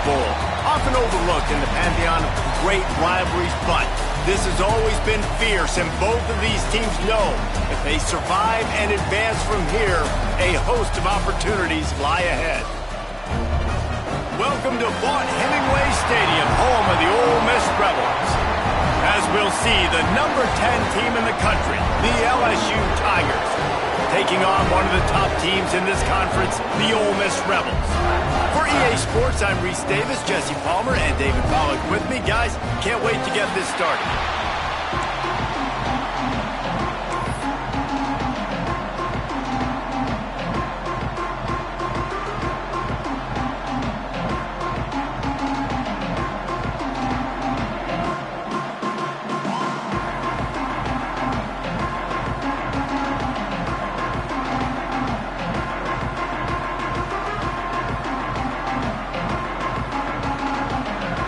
Bowl. Often overlooked in the pantheon of great rivalries, but this has always been fierce, and both of these teams know if they survive and advance from here, a host of opportunities lie ahead. Welcome to Vaught-Hemingway Stadium, home of the Ole Miss Rebels. As we'll see, the number 10 team in the country, the LSU Tigers, taking on one of the top teams in this conference, the Ole Miss Rebels. For EA Sports, I'm Reese Davis, Jesse Palmer, and David Pollack with me. Guys, can't wait to get this started.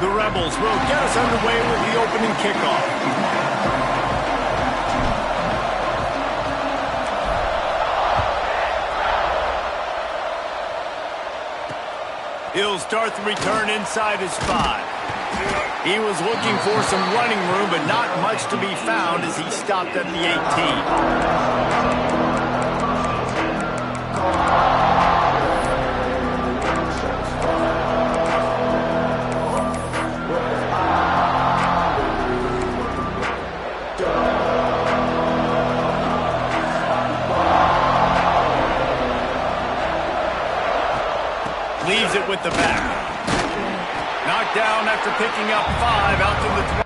The Rebels will get us underway with the opening kickoff. He'll start the return inside his 5. He was looking for some running room, but not much to be found as he stopped at the 18. Leaves it with the back. Knocked down after picking up 5 out to the 20.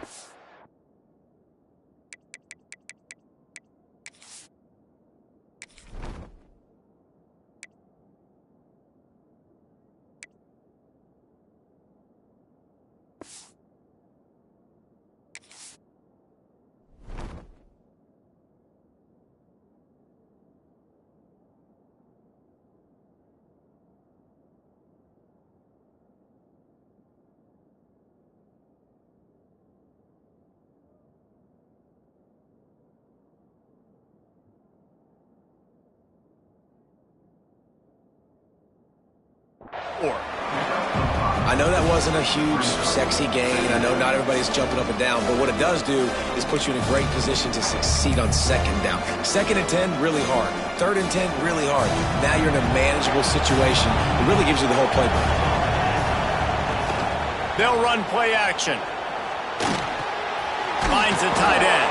I know that wasn't a huge, sexy gain. I know not everybody's jumping up and down, but what it does do is put you in a great position to succeed on second down. 2nd and 10, really hard. 3rd and 10, really hard. Now you're in a manageable situation. It really gives you the whole playbook. They'll run play action. Finds a tight end.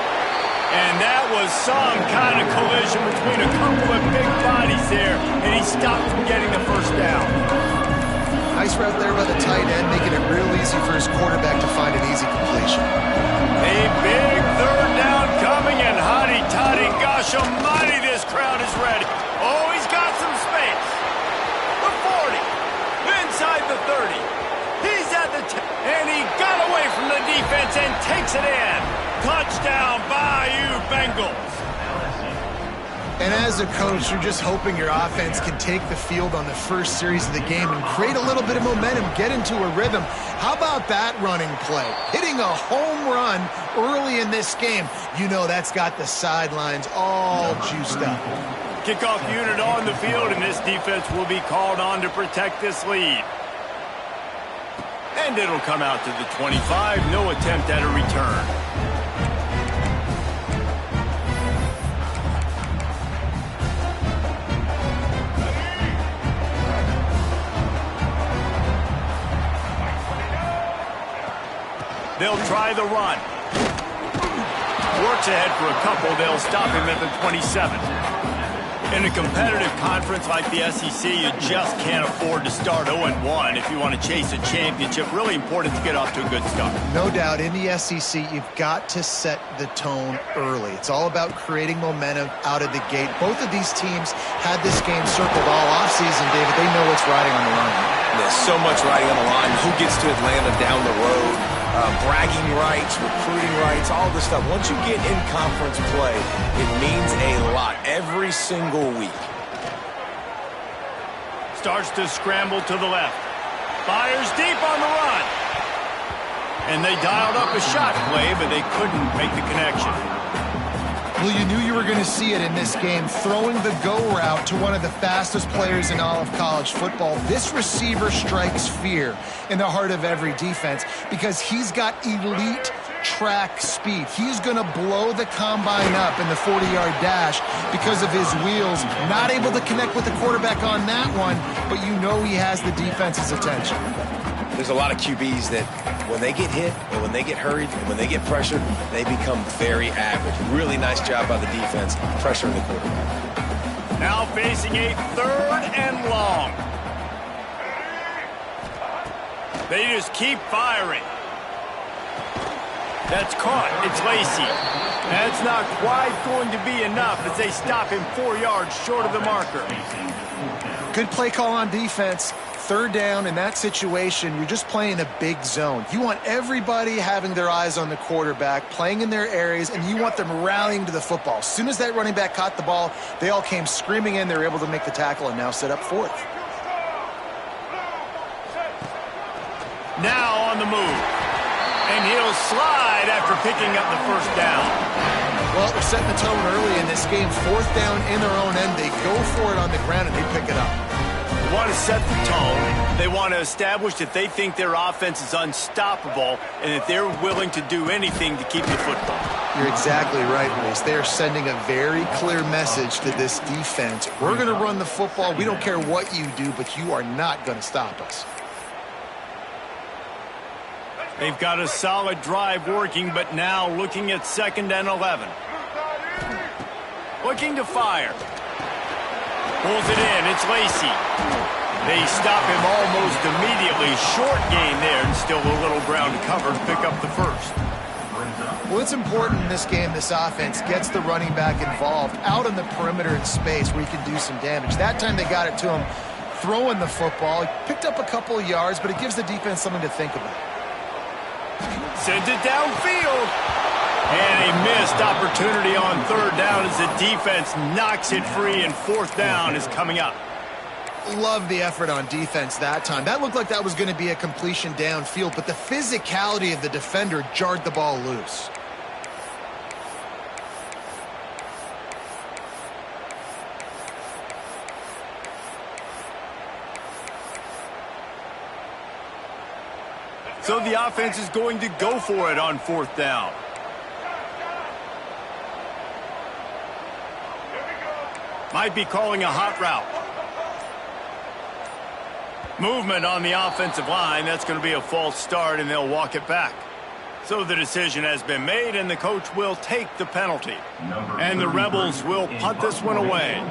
And that was some kind of collision between a couple of big bodies there, and he stopped from getting the first down. Nice route there by the tight end, making it real easy for his quarterback to find an easy completion. A big 3rd down coming, and hotty-toddy, gosh almighty, this crowd is ready. Oh, he's got some space. The 40, inside the 30. He's at the 10, and he got away from the defense and takes it in. Touchdown, Bayou Bengals. And as a coach, you're just hoping your offense can take the field on the first series of the game and create a little bit of momentum, get into a rhythm. How about that running play? Hitting a home run early in this game. You know that's got the sidelines all juiced up. Kickoff unit on the field, and this defense will be called on to protect this lead. And it'll come out to the 25. No attempt at a return. They'll try the run. Works ahead for a couple. They'll stop him at the 27. In a competitive conference like the SEC, you just can't afford to start 0-1 if you want to chase a championship. Really important to get off to a good start. No doubt, in the SEC, you've got to set the tone early. It's all about creating momentum out of the gate. Both of these teams had this game circled all offseason, David. They know what's riding on the line. There's so much riding on the line. Who gets to Atlanta down the road? Bragging rights, recruiting rights, all this stuff. Once you get in conference play, it means a lot every single week. Starts to scramble to the left. Fires deep on the run. And they dialed up a shot play, but they couldn't make the connection. Well, you knew you were going to see it in this game, throwing the go route to one of the fastest players in all of college football. This receiver strikes fear in the heart of every defense because he's got elite track speed. He's going to blow the combine up in the 40-yard dash because of his wheels. Not able to connect with the quarterback on that one, but you know he has the defense's attention. There's a lot of QBs that when they get hit and when they get hurried and when they get pressured, they become very average. Really nice job by the defense pressuring the quarterback. Now facing a 3rd and long. They just keep firing. That's caught. It's Lacey. That's not quite going to be enough as they stop him 4 yards short of the marker. Good play call on defense. 3rd down in that situation, you're just playing a big zone. You want everybody having their eyes on the quarterback, playing in their areas, and you want them rallying to the football. As soon as that running back caught the ball, they all came screaming in. They were able to make the tackle and now set up 4th. Now on the move. And he'll slide after picking up the 1st down. Well, they're setting the tone early in this game. 4th down in their own end. They go for it on the ground, and they pick it up. They want to set the tone. They want to establish that they think their offense is unstoppable and that they're willing to do anything to keep the football. You're exactly right, Reese. They are sending a very clear message to this defense. We're going to run the football. We don't care what you do, but you are not going to stop us. They've got a solid drive working, but now looking at 2nd and 11. Looking to fire. Pulls it in. It's Lacey. They stop him almost immediately. Short gain there and still a little ground to cover and pick up the 1st. Well, it's important in this game this offense gets the running back involved out on the perimeter in space where he can do some damage. That time they got it to him throwing the football. He picked up a couple of yards, but it gives the defense something to think about. Sends it downfield. And a missed opportunity on 3rd down as the defense knocks it free, and 4th down is coming up. Love the effort on defense that time. That looked like that was going to be a completion downfield, but the physicality of the defender jarred the ball loose. So the offense is going to go for it on 4th down. Might be calling a hot route. Movement on the offensive line. That's going to be a false start, and they'll walk it back. So the decision has been made, and the coach will take the penalty. And the Rebels will punt this one away.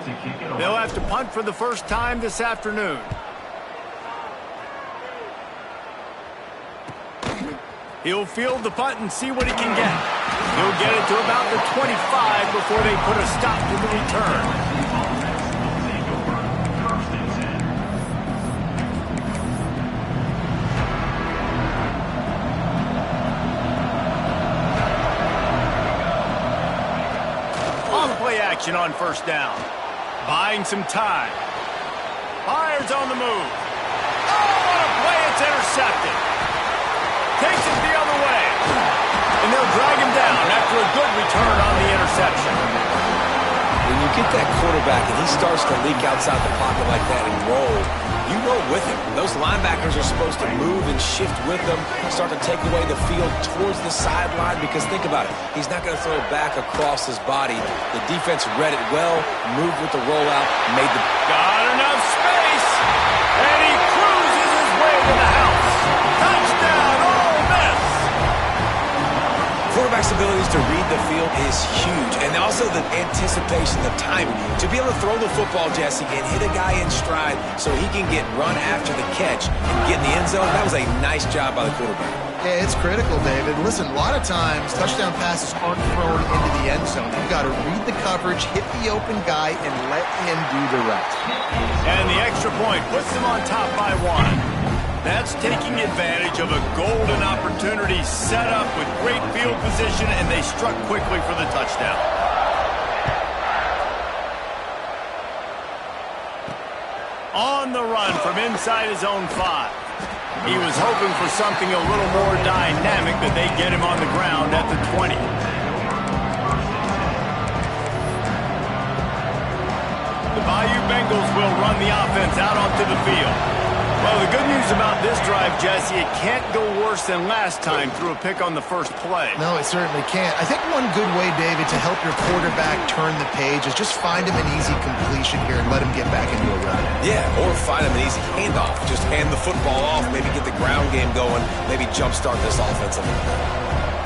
They'll have to punt for the first time this afternoon. He'll field the punt and see what he can get. He'll get it to about the 25 before they put a stop to the return. Off-play action on 1st down. Buying some time. Fires on the move. Oh, what a play. It's intercepted. Takes it the other way. And they'll drag him down after a good return on the interception. When you get that quarterback and he starts to leak outside the pocket like that and roll, you roll with him. Those linebackers are supposed to move and shift with them, start to take away the field towards the sideline, because think about it. He's not going to throw it back across his body. The defense read it well, moved with the rollout, made the... Got enough space, and he cruises his way to the house. Touchdown, Ole Miss! Quarterback's abilities to read the field is huge, and also the anticipation, the timing. To be able to throw the football, Jesse, and hit a guy in stride so he can get run after the catch and get in the end zone, that was a nice job by the quarterback. Yeah, it's critical, David. Listen, a lot of times touchdown passes aren't thrown into the end zone. You've got to read the coverage, hit the open guy, and let him do the rest. And the extra point puts them on top by 1. That's taking advantage of a golden opportunity set up with great field position, and they struck quickly for the touchdown. On the run from inside his own 5. He was hoping for something a little more dynamic, but they get him on the ground at the 20. Eagles will run the offense out onto the field. Well, the good news about this drive, Jesse, it can't go worse than last time through a pick on the first play. No, it certainly can't. I think one good way, David, to help your quarterback turn the page is just find him an easy completion here and let him get back into a run. Yeah, or find him an easy handoff. Just hand the football off, maybe get the ground game going, maybe jumpstart this offense a little bit.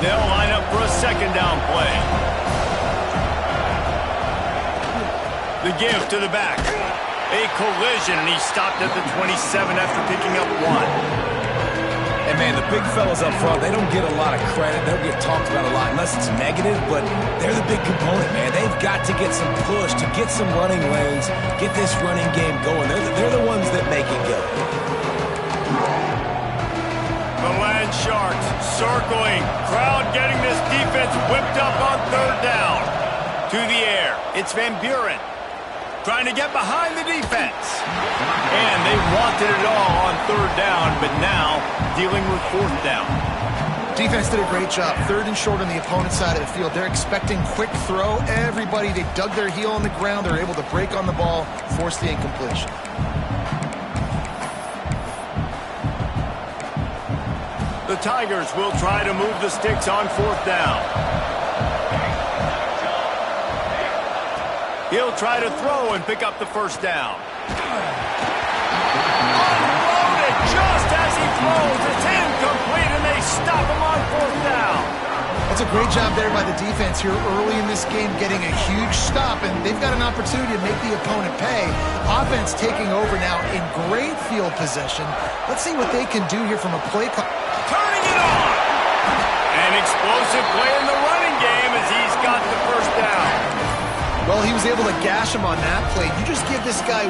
They'll line up for a second down play. The give to the back. A collision, and he stopped at the 27 after picking up 1. And, man, the big fellas up front, they don't get a lot of credit. They don't get talked about a lot unless it's negative, but they're the big component, man. They've got to get some push, to get some running lanes, get this running game going. They're the ones that make it go. The Land Sharks circling. Crowd getting this defense whipped up on third down. To the air. It's Van Buren. Trying to get behind the defense. And they wanted it all on third down, but now dealing with fourth down. Defense did a great job. Third and short on the opponent's side of the field. They're expecting quick throw. Everybody, they dug their heel on the ground. They're able to break on the ball, force the incompletion. The Tigers will try to move the sticks on fourth down. He'll try to throw and pick up the first down. Unloaded just as he throws. It's incomplete, and they stop him on fourth down. That's a great job there by the defense here early in this game, getting a huge stop, and they've got an opportunity to make the opponent pay. Offense taking over now in great field possession. Let's see what they can do here from a play call. Turning it on. An explosive play in the running game as he's got the first down. Well, he was able to gash him on that play. You just give this guy 1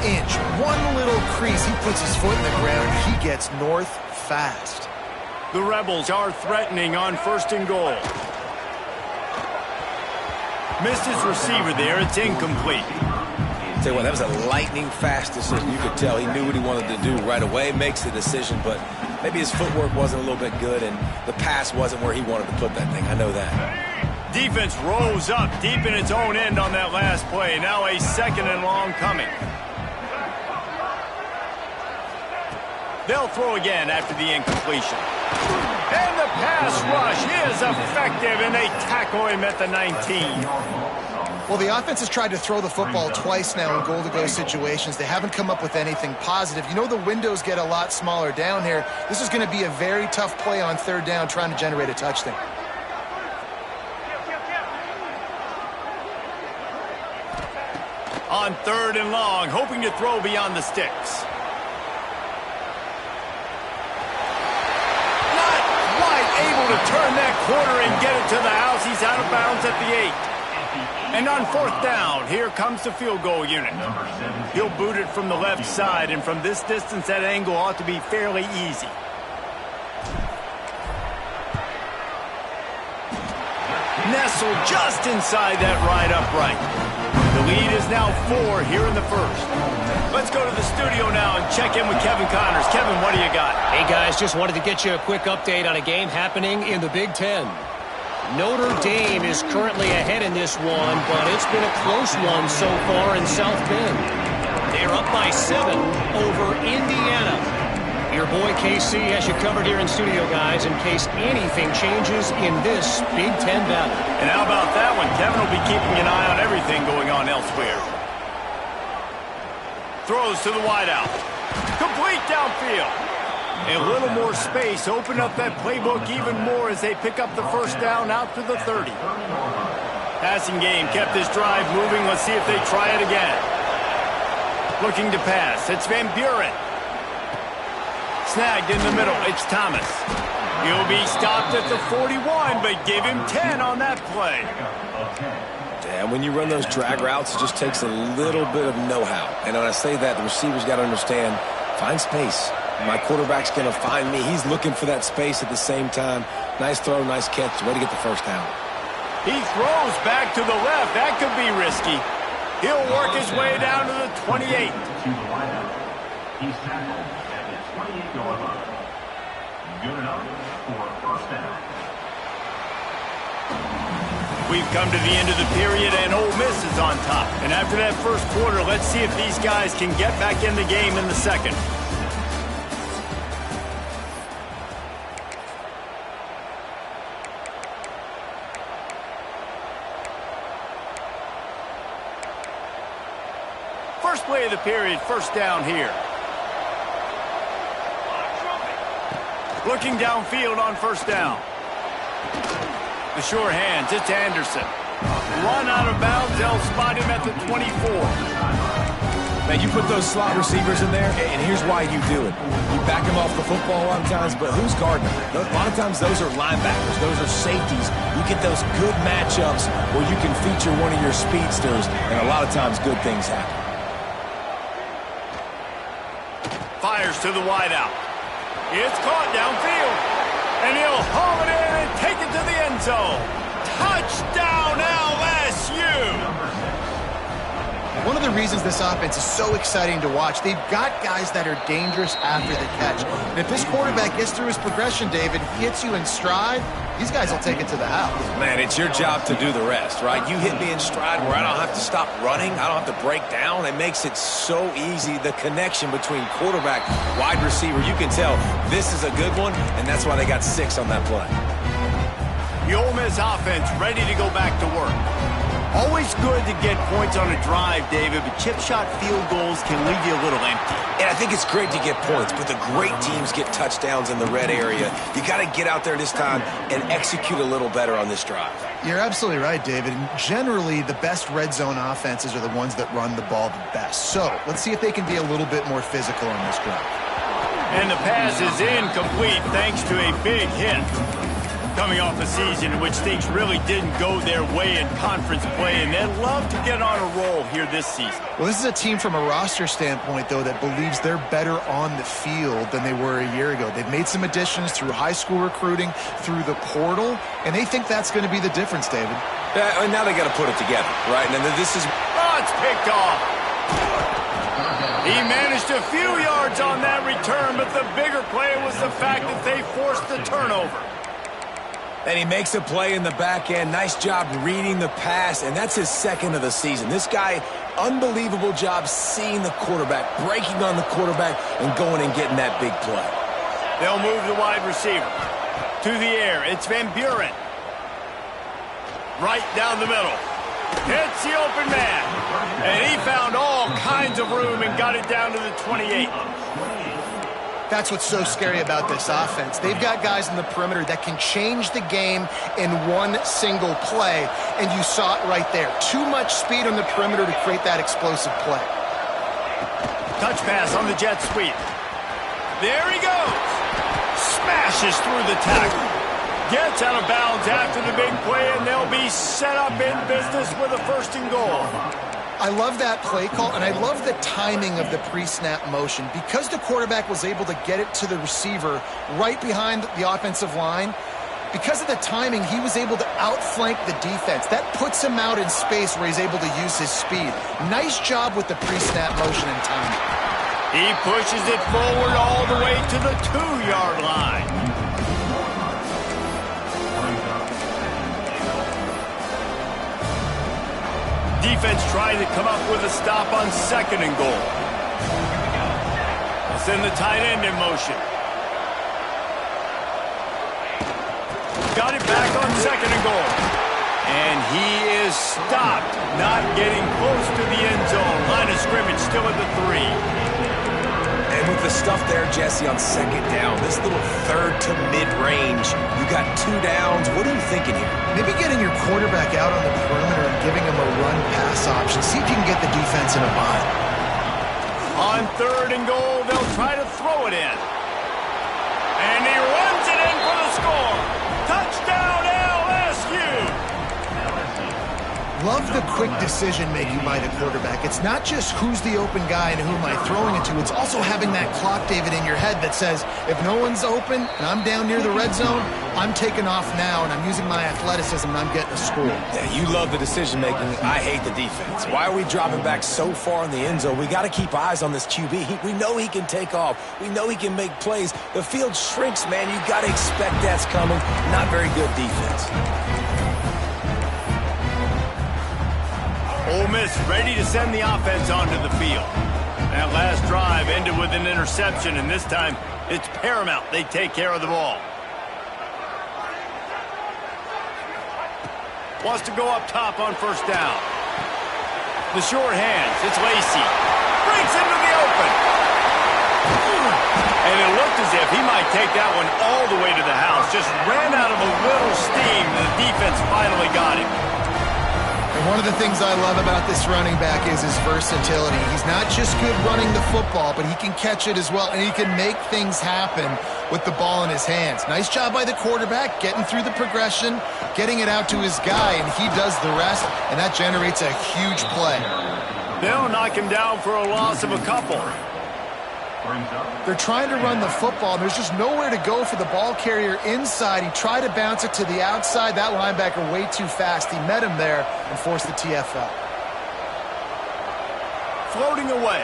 inch, one little crease. He puts his foot in the ground. He gets north fast. The Rebels are threatening on first and goal. Missed his receiver there. It's incomplete. Tell you what, that was a lightning-fast decision. You could tell he knew what he wanted to do right away, makes the decision, but maybe his footwork wasn't a little bit good, and the pass wasn't where he wanted to put that thing. I know that. Defense rose up deep in its own end on that last play. Now a second and long coming. They'll throw again after the incompletion. And the pass rush is effective, and they tackle him at the 19. Well, the offense has tried to throw the football twice now in goal-to-go situations. They haven't come up with anything positive. You know the windows get a lot smaller down here. This is going to be a very tough play on third down trying to generate a touchdown. On third and long, hoping to throw beyond the sticks. Not quite able to turn that corner and get it to the house. He's out of bounds at the 8. And on fourth down, here comes the field goal unit. He'll boot it from the left side, and from this distance, that angle ought to be fairly easy. Nestled just inside that right upright. The lead is now 4 here in the first. Let's go to the studio now and check in with Kevin Connors. Kevin, what do you got? Hey, guys, just wanted to get you a quick update on a game happening in the Big Ten. Notre Dame is currently ahead in this one, but it's been a close one so far in South Bend. They're up by 7 over Indiana. Your boy KC has you covered here in studio, guys, in case anything changes in this Big Ten battle. And how about that one? Kevin will be keeping an eye on everything going on elsewhere. Throws to the wideout. Complete downfield. A little more space. Open up that playbook even more as they pick up the first down out to the 30. Passing game kept this drive moving. Let's see if they try it again. Looking to pass. It's Van Buren. Snagged in the middle. It's Thomas. He'll be stopped at the 41, but give him 10 on that play. Yeah, when you run those drag routes, it just takes a little bit of know-how. And when I say that, the receiver's got to understand, find space. My quarterback's going to find me. He's looking for that space at the same time. Nice throw, nice catch. Way to get the first down. He throws back to the left. That could be risky. He'll work his way down to the 28. He's tackled at the 28-yard line. Good enough for a first down. We've come to the end of the period, and Ole Miss is on top. And after that first quarter, let's see if these guys can get back in the game in the second. First play of the period, first down here. Looking downfield on first down. The sure hands, it's Anderson. Run out of bounds, they'll spot him at the 24. Man, you put those slot receivers in there, and here's why you do it. You back them off the football a lot of times, but who's guarding them? A lot of times those are linebackers, those are safeties. You get those good matchups where you can feature one of your speedsters, and a lot of times good things happen. Fires to the wideout. It's caught downfield. And he'll haul it in and take it to the end zone. Touchdown, LSU! One of the reasons this offense is so exciting to watch, they've got guys that are dangerous after the catch. And if this quarterback gets through his progression, David, hits you in stride, these guys will take it to the house. Man, it's your job to do the rest, right? You hit me in stride where I don't have to stop running. I don't have to break down. It makes it so easy. The connection between quarterback, wide receiver, you can tell this is a good one, and that's why they got 6 on that play. The Ole Miss offense ready to go back to work. Always good to get points on a drive, David, but chip shot field goals can leave you a little empty. And I think it's great to get points, but the great teams get touchdowns in the red area. You got to get out there this time and execute a little better on this drive. You're absolutely right, David. And generally, the best red zone offenses are the ones that run the ball the best. So let's see if they can be a little bit more physical on this drive. And the pass is incomplete thanks to a big hit. Coming off a season in which things really didn't go their way in conference play, and they'd love to get on a roll here this season. Well, this is a team from a roster standpoint, though, that believes they're better on the field than they were a year ago. They've made some additions through high school recruiting, through the portal, and they think that's going to be the difference, David. Yeah, and now they got to put it together, right? And then this is... Oh, it's picked off. He managed a few yards on that return, but the bigger play was the fact that they forced the turnover. And he makes a play in the back end. Nice job reading the pass, and that's his second of the season. This guy, unbelievable job seeing the quarterback, breaking on the quarterback, and going and getting that big play. They'll move the wide receiver. To the air, it's Van Buren. Right down the middle. Hits the open man. And he found all kinds of room and got it down to the 28. That's what's so scary about this offense. They've got guys in the perimeter that can change the game in one single play, and you saw it right there. Too much speed on the perimeter to create that explosive play. Touch pass on the jet sweep. There he goes. Smashes through the tackle. Gets out of bounds after the big play, and they'll be set up in business with a 1st and goal. I love that play call, and I love the timing of the pre-snap motion. Because the quarterback was able to get it to the receiver right behind the offensive line, because of the timing, he was able to outflank the defense. That puts him out in space where he's able to use his speed. Nice job with the pre-snap motion and timing. He pushes it forward all the way to the 2-yard line. Defense trying to come up with a stop on 2nd and goal. They'll send the tight end in motion. Got it back on 2nd and goal. And he is stopped, not getting close to the end zone. Line of scrimmage still at the 3. And with the stuff there, Jesse, on 2nd down, this little 3rd to mid-range, you got 2 downs. What are you thinking here? Maybe getting your quarterback out on the perimeter and giving him a run-pass option. See if you can get the defense in a bind. On 3rd and goal, they'll try to throw it in. And he runs it in for the score. Touchdown, LSU! Love the quick decision-making by the quarterback. It's not just who's the open guy and who am I throwing it to. It's also having that clock, David, in your head that says, if no one's open and I'm down near the red zone, I'm taking off now, and I'm using my athleticism, and I'm getting a score. Yeah, you love the decision-making. I hate the defense. Why are we dropping back so far in the end zone? We got to keep eyes on this QB. We know he can take off. We know he can make plays. The field shrinks, man. You got to expect that's coming. Not very good defense. Ole Miss ready to send the offense onto the field. That last drive ended with an interception, and this time it's paramount they take care of the ball. Wants to go up top on first down. The short hands, it's Lacey. Breaks into the open. And it looked as if he might take that one all the way to the house. Just ran out of a little steam, and the defense finally got him. And one of the things I love about this running back is his versatility. He's not just good running the football, but he can catch it as well, and he can make things happen with the ball in his hands. Nice job by the quarterback, getting through the progression, getting it out to his guy, and he does the rest, and that generates a huge play. They'll knock him down for a loss of a couple. They're trying to run the football. There's just nowhere to go for the ball carrier inside. He tried to bounce it to the outside. That linebacker way too fast. He met him there and forced the TFL. Floating away.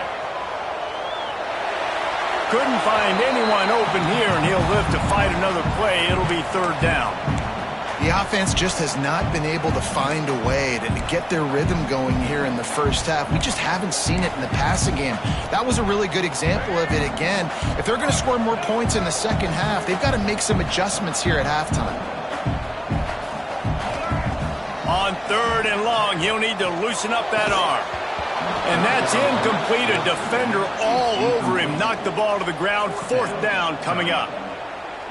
Couldn't find anyone open here, and he'll live to fight another play. It'll be third down. The offense just has not been able to find a way to get their rhythm going here in the first half. We just haven't seen it in the passing game. That was a really good example of it again. If they're going to score more points in the second half, they've got to make some adjustments here at halftime. On third and long, he'll need to loosen up that arm. And that's incomplete. A defender all over him. Knocked the ball to the ground. Fourth down coming up.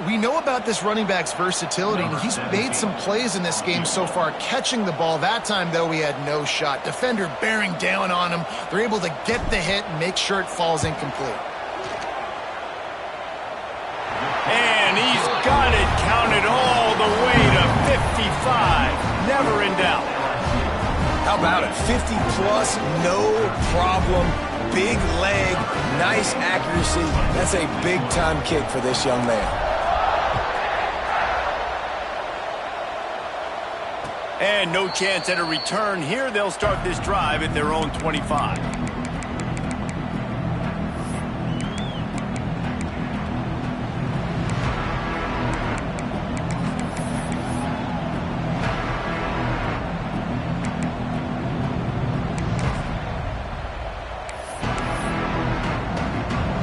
We know about this running back's versatility, and he's made some plays in this game so far, catching the ball. That time, though, he had no shot. Defender bearing down on him. They're able to get the hit and make sure it falls incomplete. And he's got it counted all the way to 55. Never in doubt. How about it? 50-plus, no problem. Big leg, nice accuracy. That's a big-time kick for this young man. And no chance at a return here. They'll start this drive at their own 25.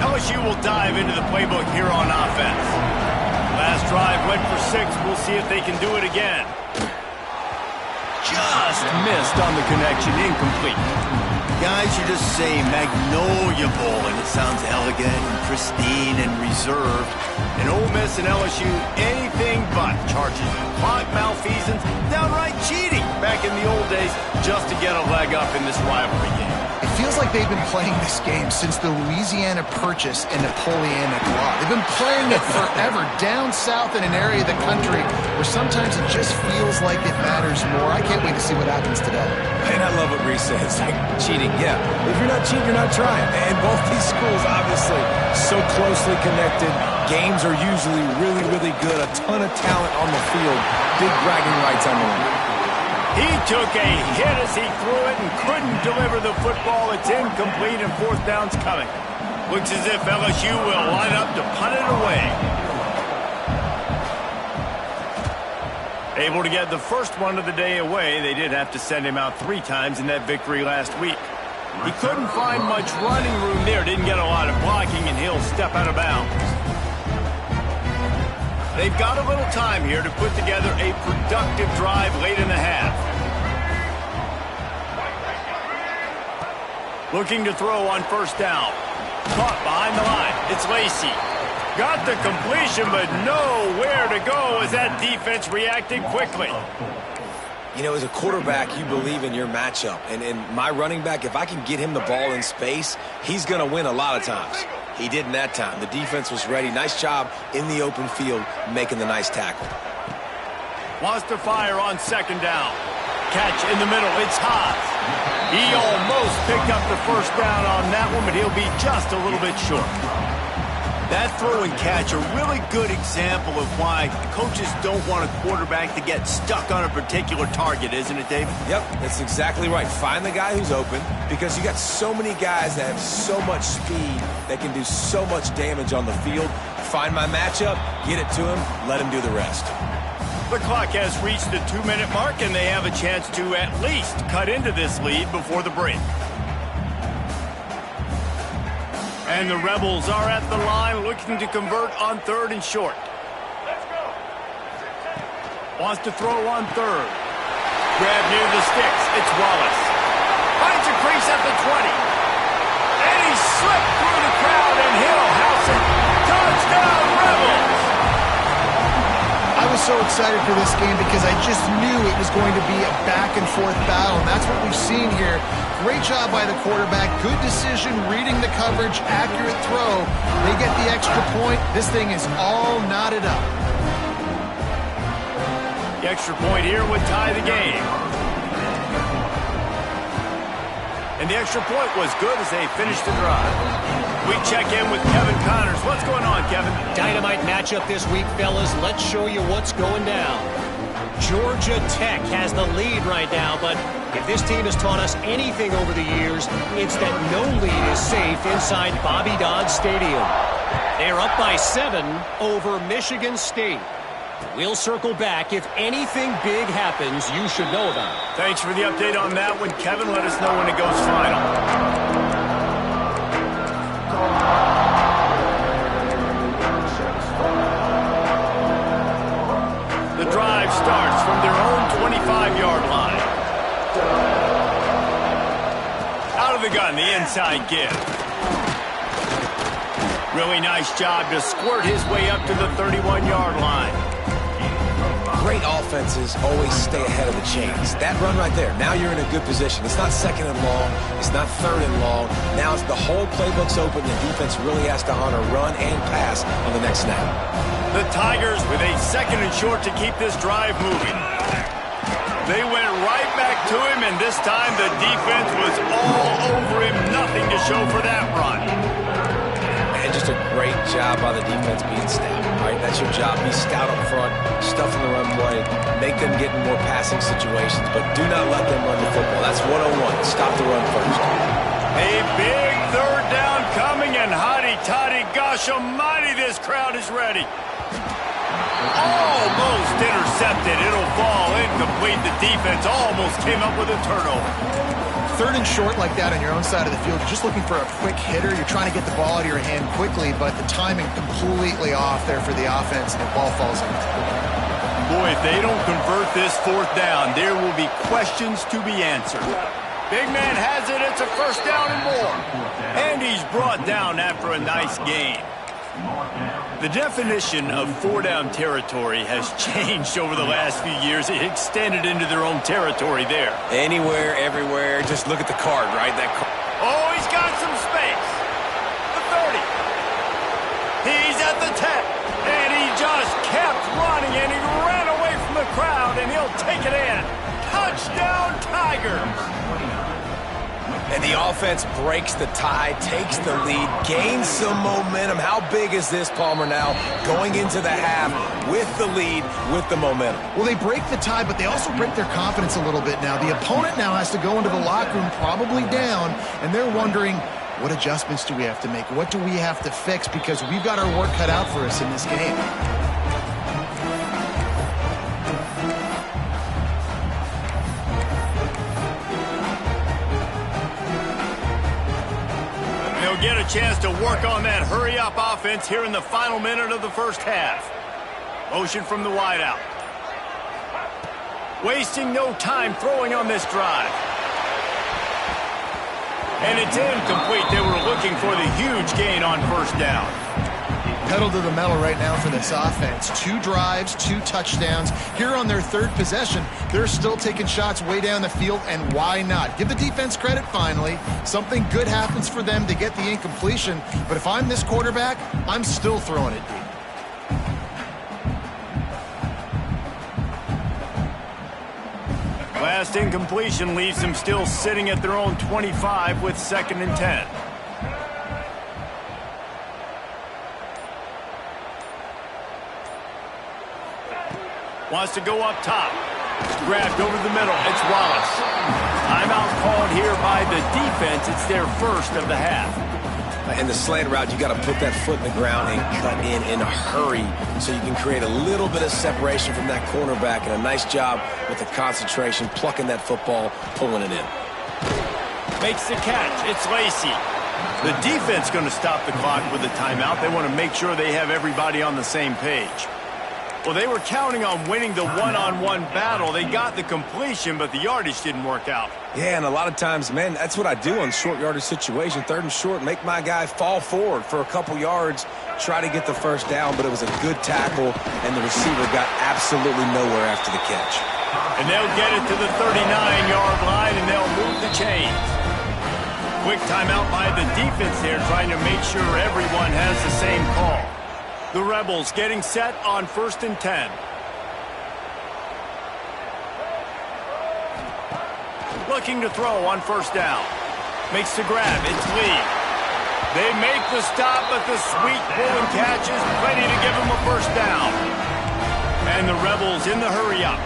LSU will dive into the playbook here on offense. Last drive went for 6. We'll see if they can do it again. Just missed on the connection, incomplete. Guys, you just say Magnolia Bowl, and it sounds elegant and pristine and reserved. And Ole Miss and LSU, anything but. Charges clock malfeasance, downright cheating back in the old days just to get a leg up in this rivalry game. It feels like they've been playing this game since the Louisiana Purchase and Napoleonic Law. They've been playing it forever down south in an area of the country where sometimes it just feels like it matters more. I can't wait to see what happens today. And I love what Reese says, like cheating. Yeah, if you're not cheating, you're not trying. And both these schools, obviously, so closely connected. Games are usually really, really good. A ton of talent on the field. Big bragging rights on the line. He took a hit as he threw it and couldn't deliver the football. It's incomplete and fourth down's coming. Looks as if LSU will line up to punt it away. Able to get the first one of the day away. They did have to send him out 3 times in that victory last week. He couldn't find much running room there. Didn't get a lot of blocking, and he'll step out of bounds. They've got a little time here to put together a productive drive late in the half. Looking to throw on first down. Caught behind the line. It's Lacey. Got the completion, but nowhere to go as that defense reacted quickly. You know, as a quarterback, you believe in your matchup. And my running back, if I can get him the ball in space, he's going to win a lot of times. He didn't that time. The defense was ready. Nice job in the open field making the nice tackle. Wants to fire on second down. Catch in the middle. It's Haas. He almost picked up the first down on that one, but he'll be just a little bit short. That throw and catch, a really good example of why coaches don't want a quarterback to get stuck on a particular target, isn't it, Dave? Yep, that's exactly right. Find the guy who's open, because you got so many guys that have so much speed that can do so much damage on the field. Find my matchup, get it to him, let him do the rest. The clock has reached the 2-minute mark, and they have a chance to at least cut into this lead before the break. And the Rebels are at the line looking to convert on 3rd and short. Wants to throw on 3rd. Grab near the sticks. It's Wallace. Finds a crease at the 20. And he slipped through the crowd, and he'll house it. Touchdown, Rebels! I was so excited for this game because I just knew it was going to be a back-and-forth battle, and that's what we've seen here. Great job by the quarterback. Good decision, reading the coverage, accurate throw. They get the extra point. This thing is all knotted up. The extra point here would tie the game. And the extra point was good as they finished the drive. We check in with Kevin Connors. What's going on, Kevin? Dynamite matchup this week, fellas. Let's show you what's going down. Georgia Tech has the lead right now, but if this team has taught us anything over the years, it's that no lead is safe inside Bobby Dodd Stadium. They're up by 7 over Michigan State. We'll circle back. If anything big happens, you should know about it. Thanks for the update on that one, Kevin. Let us know when it goes final. The drive starts from their own 25-yard line. Out of the gun, the inside give. Really nice job to squirt his way up to the 31-yard line. Great offenses always stay ahead of the chains. That run right there, now you're in a good position. It's not 2nd and long. It's not 3rd and long. Now it's the whole playbook's open. The defense really has to honor run and pass on the next snap. The Tigers with a 2nd and short to keep this drive moving. They went right back to him, and this time the defense was all over him. Nothing to show for that run. And just a great job by the defense being stout. All right, that's your job. Be stout up front, stuff in the run play, make them get in more passing situations, but do not let them run the football. That's 101. Stop the run first. A big 3rd down coming, and hotty-toddy, gosh almighty, this crowd is ready. Almost intercepted. It'll fall incomplete. The defense almost came up with a turnover. 3rd and short like that on your own side of the field, you're just looking for a quick hitter. You're trying to get the ball out of your hand quickly, but the timing completely off there for the offense, and the ball falls in. Boy, if they don't convert this 4th down, there will be questions to be answered. Big man has it. It's a 1st down and more. And he's brought down after a nice gain. The definition of 4-down territory has changed over the last few years. It extended into their own territory there. Anywhere, everywhere. Just look at the card, right? That card. Oh, he's got some space. The 30. He's at the 10. And he just kept running, and he ran away from the crowd, and he'll take it in. Touchdown, Tigers. And the offense breaks the tie, takes the lead, gains some momentum. How big is this, Palmer, now? Going into the half with the lead, with the momentum. Well, they break the tie, but they also break their confidence a little bit now. The opponent now has to go into the locker room probably down, and they're wondering, what adjustments do we have to make? What do we have to fix? Because we've got our work cut out for us in this game. Get a chance to work on that hurry-up offense here in the final minute of the 1st half. Motion from the wideout. Wasting no time throwing on this drive. And it's incomplete. They were looking for the huge gain on 1st down. Pedal to the metal right now for this offense. 2 drives, 2 touchdowns. Here on their 3rd possession, they're still taking shots way down the field, and why not? Give the defense credit finally. Something good happens for them to get the incompletion, but if I'm this quarterback, I'm still throwing it deep. Last incompletion leaves them still sitting at their own 25 with 2nd and 10. Wants to go up top. Grabbed over the middle. It's Wallace. Timeout called here by the defense. It's their 1st of the half. And the slant route, you got to put that foot in the ground and cut in a hurry so you can create a little bit of separation from that cornerback, and a nice job with the concentration, plucking that football, pulling it in. Makes the catch. It's Lacy. The defense going to stop the clock with a timeout. They want to make sure they have everybody on the same page. Well, they were counting on winning the one-on-one battle. They got the completion, but the yardage didn't work out. Yeah, and a lot of times, man, that's what I do on short yardage situation. 3rd and short, make my guy fall forward for a couple yards, try to get the first down, but it was a good tackle, and the receiver got absolutely nowhere after the catch. And they'll get it to the 39-yard line, and they'll move the chains. Quick timeout by the defense there, trying to make sure everyone has the same call. The Rebels getting set on 1st and 10. Looking to throw on 1st down. Makes the grab. It's Lee. They make the stop, but the sweet pull and catch is plenty to give them a 1st down. And the Rebels in the hurry up.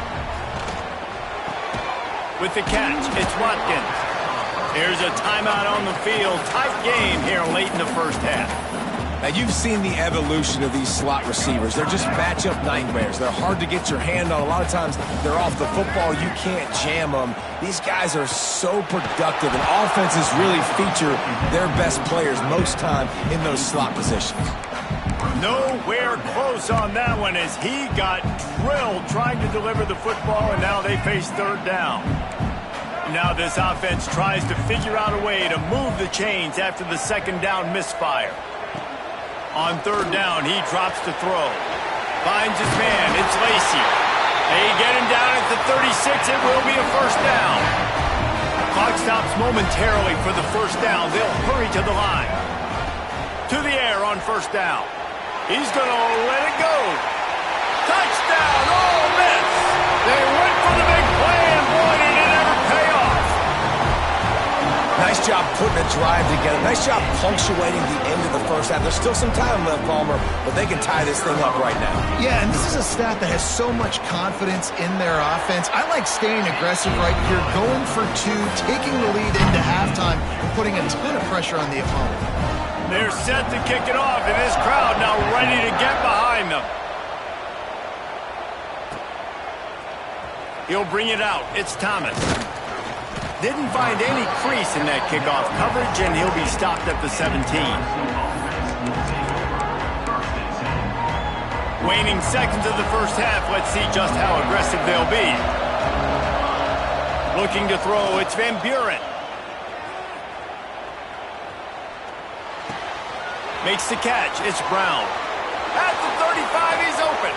With the catch, it's Watkins. There's a timeout on the field. Tight game here late in the 1st half. Now, you've seen the evolution of these slot receivers. They're just matchup nightmares. They're hard to get your hand on. A lot of times, they're off the football. You can't jam them. These guys are so productive, and offenses really feature their best players most time in those slot positions. Nowhere close on that one as he got drilled trying to deliver the football, and now they face 3rd down. Now this offense tries to figure out a way to move the chains after the 2nd down misfire. On 3rd down, he drops to throw. Finds his man. It's Lacy. They get him down at the 36. It will be a 1st down. Clock stops momentarily for the 1st down. They'll hurry to the line. To the air on 1st down. He's going to let it go. Touchdown, Ole Miss. They went for the big play, and boy, did it ever pay off. Nice job putting a drive together. Nice job punctuating the end of the 1st half. There's still some time left, Palmer, but they can tie this thing up right now. Yeah, and this is a staff that has so much confidence in their offense. I like staying aggressive right here, going for 2, taking the lead into halftime, and putting a ton of pressure on the opponent. They're set to kick it off, and this crowd now ready to get behind them. He'll bring it out. It's Thomas. Didn't find any crease in that kickoff coverage, and he'll be stopped at the 17. Waning seconds of the 1st half. Let's see just how aggressive they'll be. Looking to throw. It's Van Buren. Makes the catch. It's Brown. At the 35, he's open.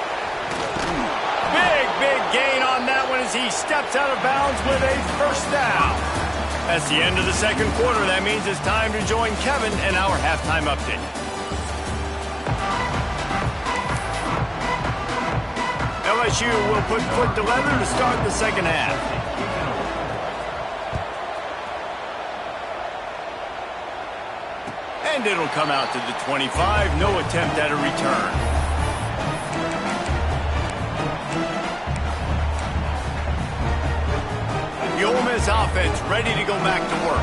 Big gain on that one as he steps out of bounds with a 1st down. That's the end of the 2nd quarter. That means it's time to join Kevin in our halftime update. LSU will put foot to leather to start the 2nd half. And it'll come out to the 25. No attempt at a return. The Ole Miss offense ready to go back to work.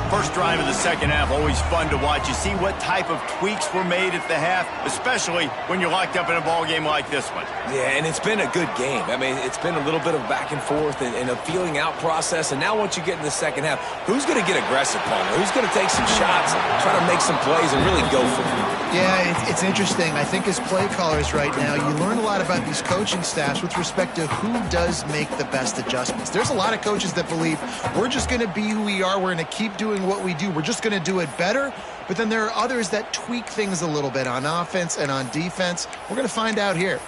1st drive of the 2nd half, always fun to watch. You see what type of tweaks were made at the half, especially when you're locked up in a ball game like this one. Yeah, and it's been a good game. I mean, it's been a little bit of back and forth and a feeling out process. And now once you get in the 2nd half, who's going to get aggressive, Palmer? Who's going to take some shots and try to make some plays and really go for it? Yeah, it's interesting. I think as play callers right now, you learn a lot about these coaching staffs with respect to who does make the best adjustments. There's a lot of coaches that believe we're just going to be who we are. We're going to keep doing what we do. We're just going to do it better. But then there are others that tweak things a little bit on offense and on defense. We're going to find out here.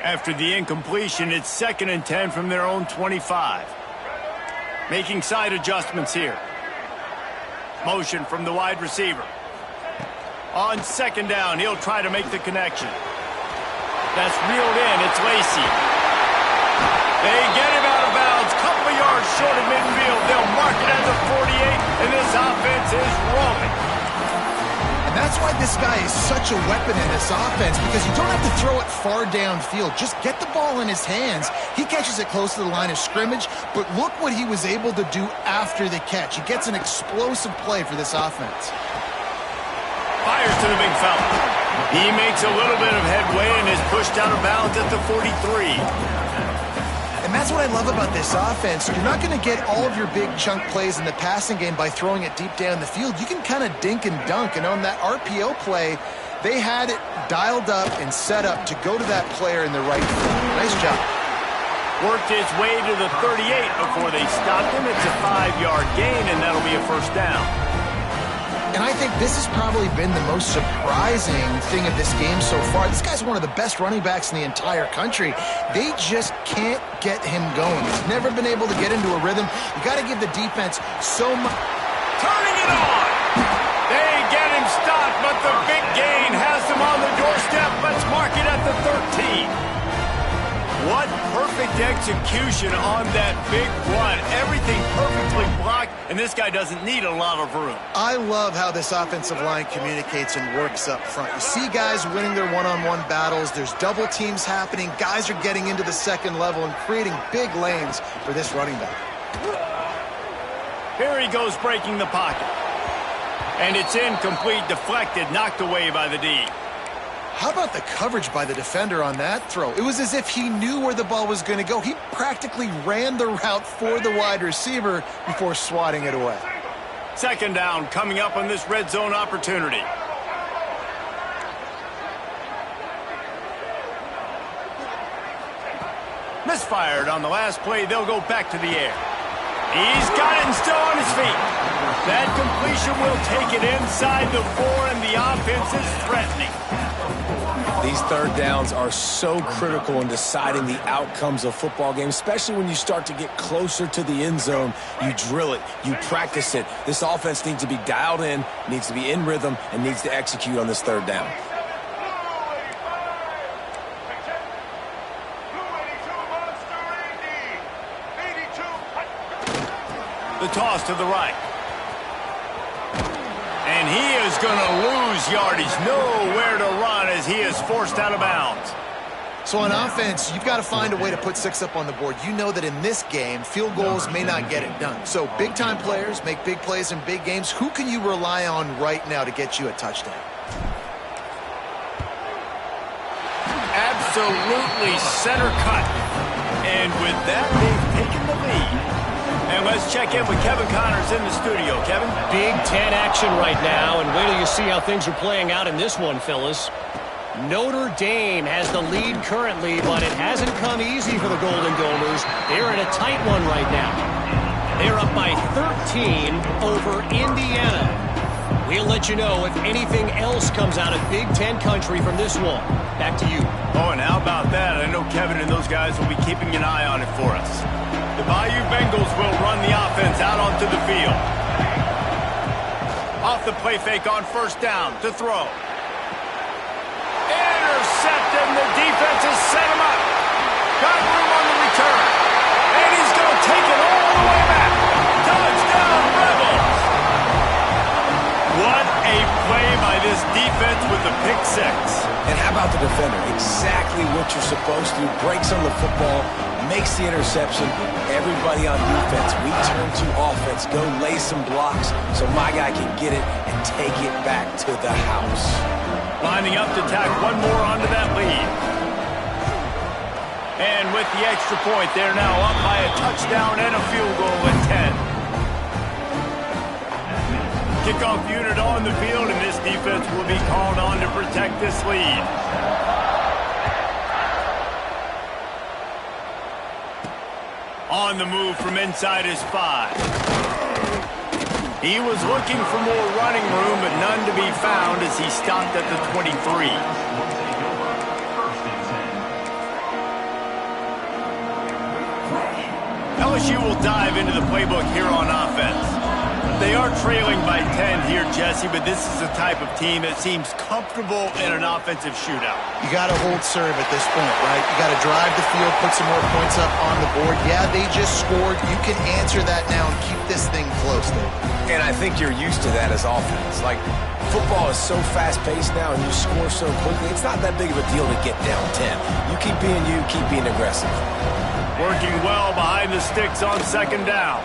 After the incompletion, it's 2nd and 10 from their own 25. Making side adjustments here. Motion from the wide receiver. On 2nd down, he'll try to make the connection. That's reeled in. It's Lacy. They get him out of bounds. Couple of yards short of midfield. They'll mark it at the 48, and this offense is rolling. And that's why this guy is such a weapon in this offense, because you don't have to throw it far downfield. Just get the ball in his hands. He catches it close to the line of scrimmage, but look what he was able to do after the catch. He gets an explosive play for this offense. Fires to the big fella. He makes a little bit of headway and is pushed out of bounds at the 43. And that's what I love about this offense. You're not going to get all of your big chunk plays in the passing game by throwing it deep down the field. You can kind of dink and dunk. And on that RPO play, they had it dialed up and set up to go to that player in the right field. Nice job. Worked his way to the 38 before they stopped him. It's a 5-yard gain, and that'll be a first down. And I think this has probably been the most surprising thing of this game so far. This guy's one of the best running backs in the entire country. They just can't get him going. He's never been able to get into a rhythm. You got to give the defense so much. Turning it on. They get him stopped, but the big gain has him on the doorstep. Let's mark it at the 13. What perfect execution on that big run. Everything perfectly blocked, and this guy doesn't need a lot of room. I love how this offensive line communicates and works up front. You see guys winning their one-on-one battles. There's double teams happening. Guys are getting into the second level and creating big lanes for this running back. Here he goes breaking the pocket. And it's incomplete, deflected, knocked away by the D. How about the coverage by the defender on that throw? It was as if he knew where the ball was going to go. He practically ran the route for the wide receiver before swatting it away. Second down coming up on this red zone opportunity. Misfired on the last play. They'll go back to the air. He's got it and still on his feet. That completion will take it inside the 4, and the offense is threatening. These third downs are so critical in deciding the outcomes of football games, especially when you start to get closer to the end zone. You drill it, you practice it. This offense needs to be dialed in, needs to be in rhythm, and needs to execute on this third down. The toss to the right. And he is going to lose yardage. Nowhere to run as he is forced out of bounds. So on offense, you've got to find a way to put 6 up on the board. You know that in this game, field goals may not get it done. So big-time players make big plays in big games. Who can you rely on right now to get you a touchdown? Absolutely center cut. And with that, they've taken the lead. And let's check in with Kevin Connors in the studio. Kevin? Big Ten action right now, and wait till you see how things are playing out in this one, fellas. Notre Dame has the lead currently, but it hasn't come easy for the Golden Domers. They're in a tight one right now. They're up by 13 over Indiana. We'll let you know if anything else comes out of Big Ten country from this one. Back to you. Oh, and how about that? I know Kevin and those guys will be keeping an eye on it for us. The Bayou Bengals will run the offense out onto the field. Off the play fake on first down to throw. Intercepted, and the defense has set him up. Got room on the return. And he's going to take it all the way back. Touchdown, Rebels! What a play by this defense with the pick 6. And how about the defender? Exactly what you're supposed to. Breaks on the football, makes the interception. Everybody on defense, we turn to offense. Go lay some blocks so my guy can get it and take it back to the house. Lining up to tack one more onto that lead. And with the extra point, they're now up by a touchdown and a field goal at 10. Kickoff unit on the field, and this defense will be called on to protect this lead. On the move from inside his 5. He was looking for more running room, but none to be found as he stopped at the 23. LSU will dive into the playbook here on offense. They are trailing by 10 here, Jesse, but this is the type of team that seems comfortable in an offensive shootout. You got to hold serve at this point, right? You got to drive the field, put some more points up on the board. Yeah, they just scored. You can answer that now and keep this thing close, Dave. And I think you're used to that as offense. Like, football is so fast-paced now and you score so quickly, it's not that big of a deal to get down 10. You, keep being aggressive. Working well behind the sticks on second down.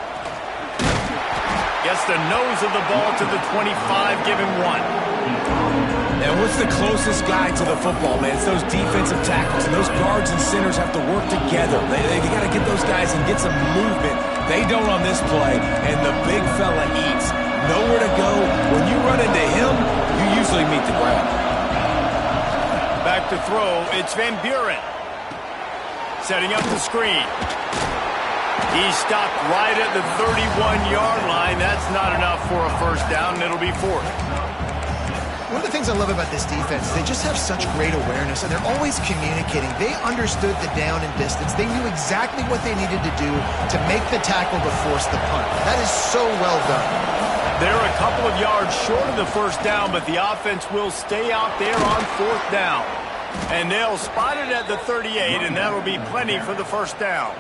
Gets the nose of the ball to the 25, give him 1. And what's the closest guy to the football, man? It's those defensive tackles, and those guards and centers have to work together. They got to get those guys and get some movement. They don't on this play, and the big fella eats. Nowhere to go. When you run into him, you usually meet the ground. Back to throw, it's Van Buren. Setting up the screen. He stopped right at the 31-yard line. That's not enough for a first down, and it'll be 4th. One of the things I love about this defense is they just have such great awareness, and they're always communicating. They understood the down and distance. They knew exactly what they needed to do to make the tackle to force the punt. That is so well done. They're a couple of yards short of the first down, but the offense will stay out there on 4th down. And they'll spot it at the 38, and that'll be plenty for the first down.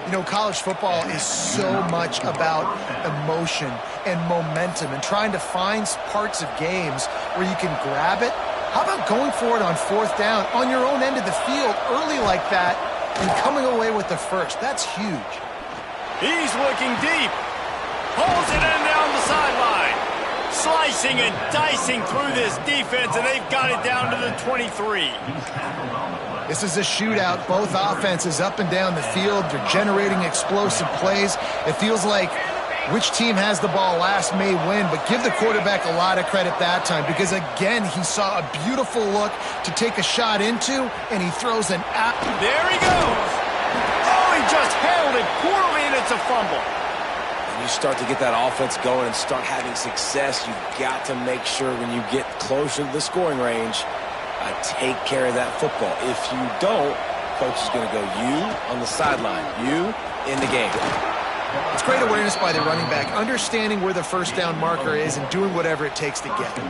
You know, college football is so much about emotion and momentum and trying to find parts of games where you can grab it. How about going for it on 4th down on your own end of the field early like that and coming away with the first? That's huge. He's looking deep. Pulls it in down the sideline. Slicing and dicing through this defense, and they've got it down to the 23. This is a shootout. Both offenses up and down the field. They're generating explosive plays. It feels like which team has the ball last may win, but give the quarterback a lot of credit that time because, again, he saw a beautiful look to take a shot into, and he throws an out. There he goes. Oh, he just handled it poorly, and it's a fumble. You start to get that offense going and start having success, you've got to make sure when you get closer to the scoring range, take care of that football. If you don't, coach is going to go you on the sideline, you in the game. It's great awareness by the running back, understanding where the first down marker is and doing whatever it takes to get him.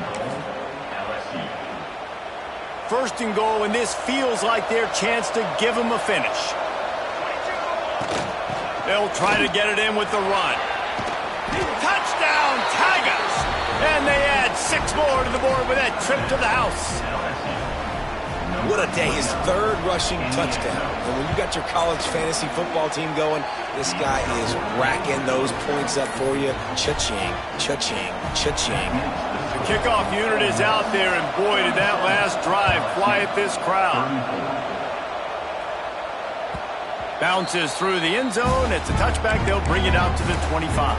First and goal, and this feels like their chance to give them a finish. They'll try to get it in with the run. Touchdown, Tigers! And they add 6 more to the board with that trip to the house. What a day. His 3rd rushing touchdown. And when you got your college fantasy football team going, this guy is racking those points up for you. Cha-ching, cha-ching, cha-ching. The kickoff unit is out there, and boy, did that last drive quiet this crowd. Bounces through the end zone. It's a touchback. They'll bring it out to the 25.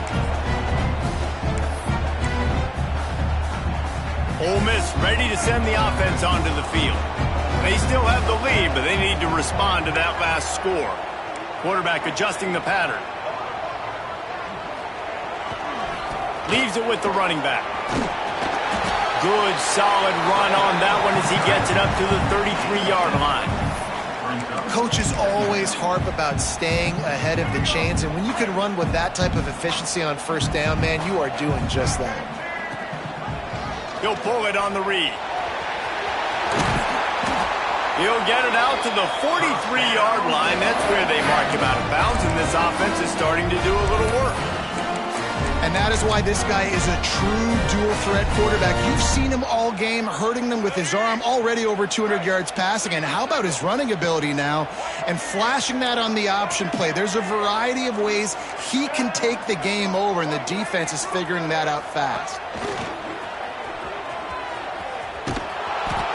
Ole Miss ready to send the offense onto the field. They still have the lead, but they need to respond to that last score. Quarterback adjusting the pattern. Leaves it with the running back. Good, solid run on that one as he gets it up to the 33-yard line. Coaches always harp about staying ahead of the chains, and when you can run with that type of efficiency on first down, man, you are doing just that. He'll pull it on the read. He'll get it out to the 43-yard line. That's where they mark him out of bounds, and this offense is starting to do a little work. And that is why this guy is a true dual-threat quarterback. You've seen him all game, hurting them with his arm, already over 200 yards passing. And how about his running ability now and flashing that on the option play? There's a variety of ways he can take the game over, and the defense is figuring that out fast.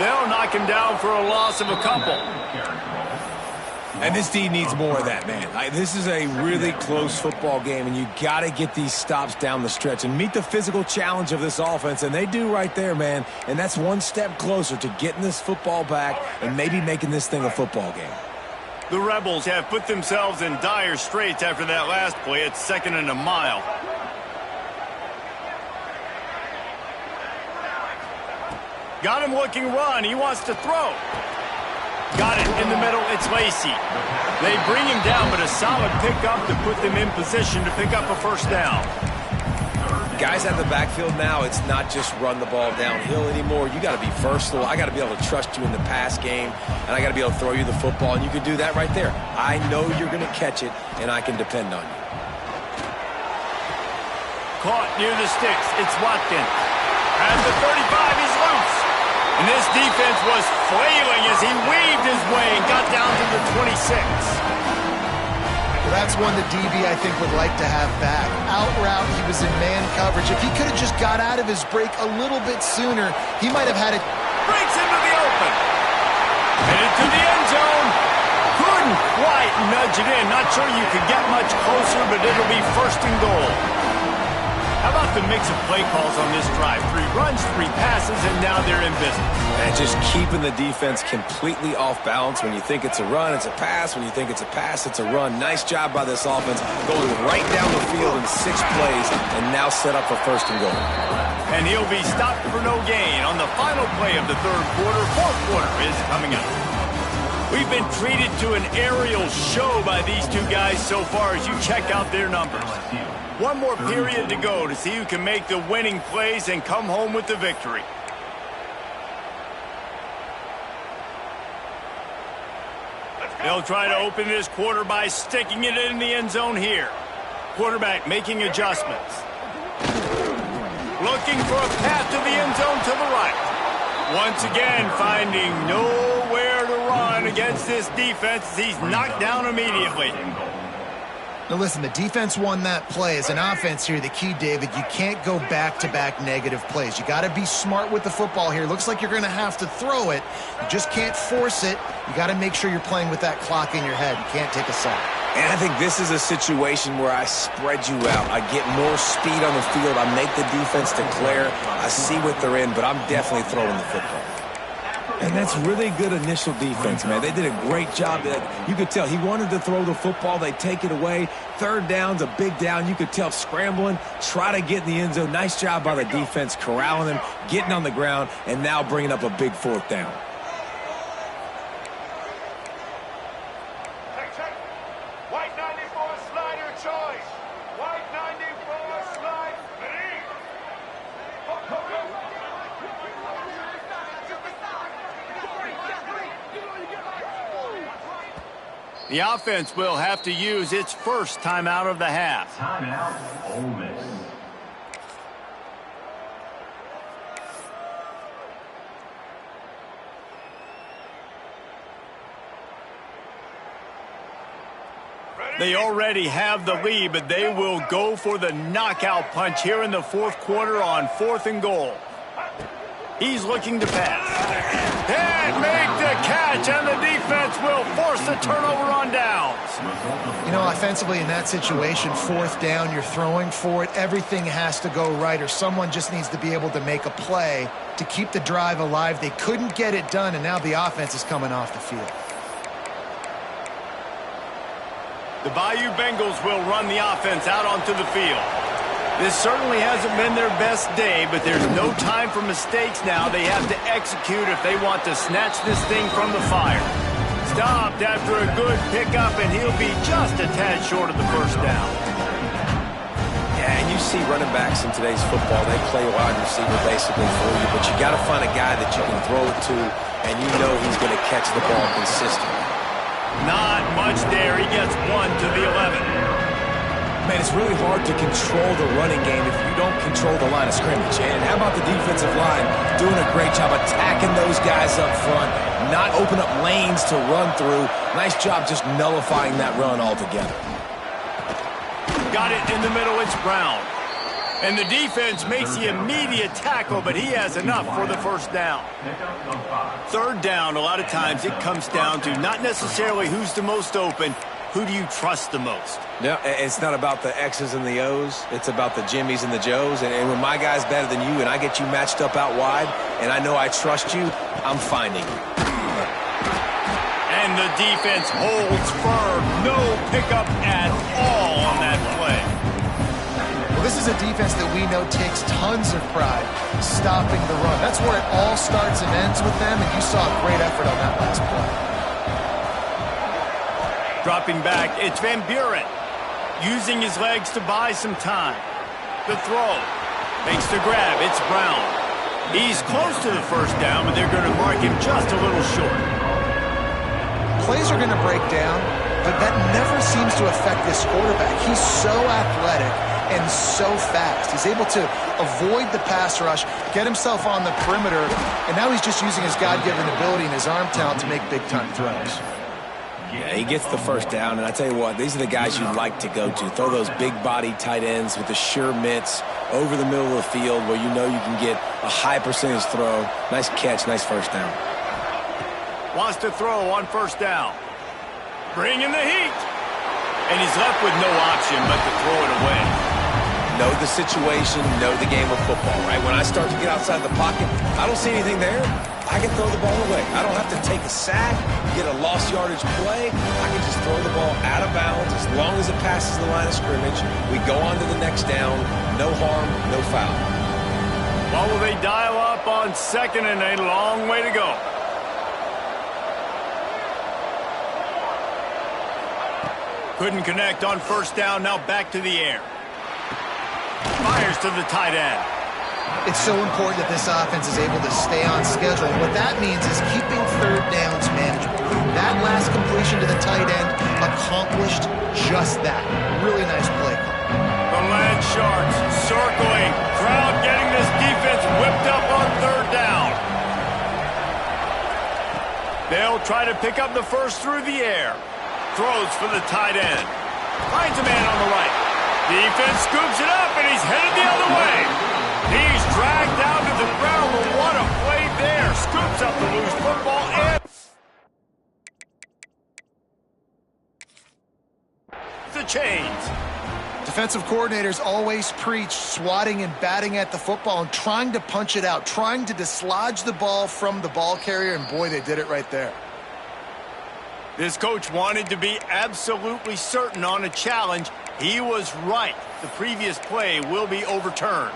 They'll knock him down for a loss of a couple. And this D needs more of that, man. This is a really close football game, and you got to get these stops down the stretch and meet the physical challenge of this offense, and they do right there, man. And that's one step closer to getting this football back and maybe making this thing a football game. The Rebels have put themselves in dire straits after that last play. It's 2nd and a mile. Got him looking run. He wants to throw. Got it in the middle. It's Lacey. They bring him down, but a solid pickup to put them in position to pick up a first down. Guys out of the backfield now, it's not just run the ball downhill anymore. You got to be versatile. I got to be able to trust you in the pass game, and I got to be able to throw you the football, and you can do that right there. I know you're going to catch it, and I can depend on you. Caught near the sticks. It's Watkins. At the 35, he's loose. And this defense was flailing as he weaved his way and got down to the 26. Well, that's one that DB, I think, would like to have back. Out route, he was in man coverage. If he could have just got out of his break a little bit sooner, he might have had it. Breaks into the open. Headed to the end zone. Couldn't quite nudge it in. Not sure you could get much closer, but it'll be first and goal. How about the mix of play calls on this drive? 3 runs, 3 passes, and now they're in business. And just keeping the defense completely off balance. When you think it's a run, it's a pass. When you think it's a pass, it's a run. Nice job by this offense, going right down the field in 6 plays and now set up for first and goal. And he'll be stopped for no gain on the final play of the third quarter. Fourth quarter is coming up. We've been treated to an aerial show by these two guys so far as you check out their numbers. One more period to go to see who can make the winning plays and come home with the victory. They'll try to open this quarter by sticking it in the end zone here. Quarterback making adjustments. Looking for a path to the end zone to the right. Once again, finding nowhere to run against this defense. He's knocked down immediately. Now listen, the defense won that play. As an offense here, the key, David, you can't go back-to-back negative plays. You got to be smart with the football here. Looks like you're going to have to throw it. You just can't force it. You got to make sure you're playing with that clock in your head. You can't take a sack. And I think this is a situation where I spread you out. I get more speed on the field. I make the defense declare. I see what they're in, but I'm definitely throwing the football. And that's really good initial defense, man. They did a great job. You could tell he wanted to throw the football. They take it away. Third down's a big down. You could tell scrambling, try to get in the end zone. Nice job by the defense, corralling him, getting on the ground, and now bringing up a big fourth down. White 94 slider choice. White 94 slide. The offense will have to use its first timeout of the half. Timeout, Ole Miss. They already have the lead, but they will go for the knockout punch here in the fourth quarter on 4th and goal. He's looking to pass. And make the catch, and the defense will force the turnover on downs. You know, offensively in that situation, 4th down, you're throwing for it. Everything has to go right, or someone just needs to be able to make a play to keep the drive alive. They couldn't get it done, and now the offense is coming off the field. The Bayou Bengals will run the offense out onto the field. This certainly hasn't been their best day, but there's no time for mistakes now. They have to execute if they want to snatch this thing from the fire. Stopped after a good pickup, and he'll be just a tad short of the first down. Yeah, and you see running backs in today's football, they play wide receiver basically for you, but you got to find a guy that you can throw it to, and you know he's going to catch the ball consistently. Not much there. He gets 1 to the 11. Man, it's really hard to control the running game if you don't control the line of scrimmage. And how about the defensive line doing a great job attacking those guys up front, not open up lanes to run through. Nice job just nullifying that run altogether. Got it in the middle. It's Brown. And the defense makes the immediate tackle, but he has enough for the first down. Third down, a lot of times it comes down to not necessarily who's the most open, who do you trust the most? No, it's not about the X's and the O's. It's about the Jimmys and the Joes. And when my guy's better than you and I get you matched up out wide and I know I trust you, I'm finding you. And the defense holds firm. No pickup at all on that play. Well, this is a defense that we know takes tons of pride stopping the run. That's where it all starts and ends with them, and you saw a great effort on that last play. Dropping back, it's Van Buren. Using his legs to buy some time. The throw. Makes the grab. It's Brown. He's close to the first down, but they're going to mark him just a little short. Plays are going to break down, but that never seems to affect this quarterback. He's so athletic and so fast. He's able to avoid the pass rush, get himself on the perimeter, and now he's just using his God-given ability and his arm talent to make big-time throws. Yeah, he gets the first down, and I tell you what, these are the guys you like to go to. Throw those big-body tight ends with the sure mitts over the middle of the field where you know you can get a high percentage throw. Nice catch, nice first down. Wants to throw on first down. Bringing the heat. And he's left with no option but to throw it away. Know the situation, know the game of football, right? When I start to get outside the pocket, I don't see anything there. I can throw the ball away. I don't have to take a sack, get a lost yardage play. I can just throw the ball out of bounds as long as it passes the line of scrimmage. We go on to the next down. No harm, no foul. Well, will they dial up on second and a long way to go? Couldn't connect on first down. Now back to the air. Fires to the tight end. It's so important that this offense is able to stay on schedule. What that means is keeping third downs manageable. That last completion to the tight end accomplished just that. Really nice play call. The Land Sharks circling. Crowd getting this defense whipped up on third down. They'll try to pick up the first through the air. Throws for the tight end. Finds a man on the right. Defense scoops it up, and he's headed the other way. He's dragged down to the ground, but what a play there. Scoops up the loose football and the chains. Defensive coordinators always preach swatting and batting at the football and trying to punch it out, trying to dislodge the ball from the ball carrier, and boy, they did it right there. This coach wanted to be absolutely certain on a challenge. He was right. The previous play will be overturned.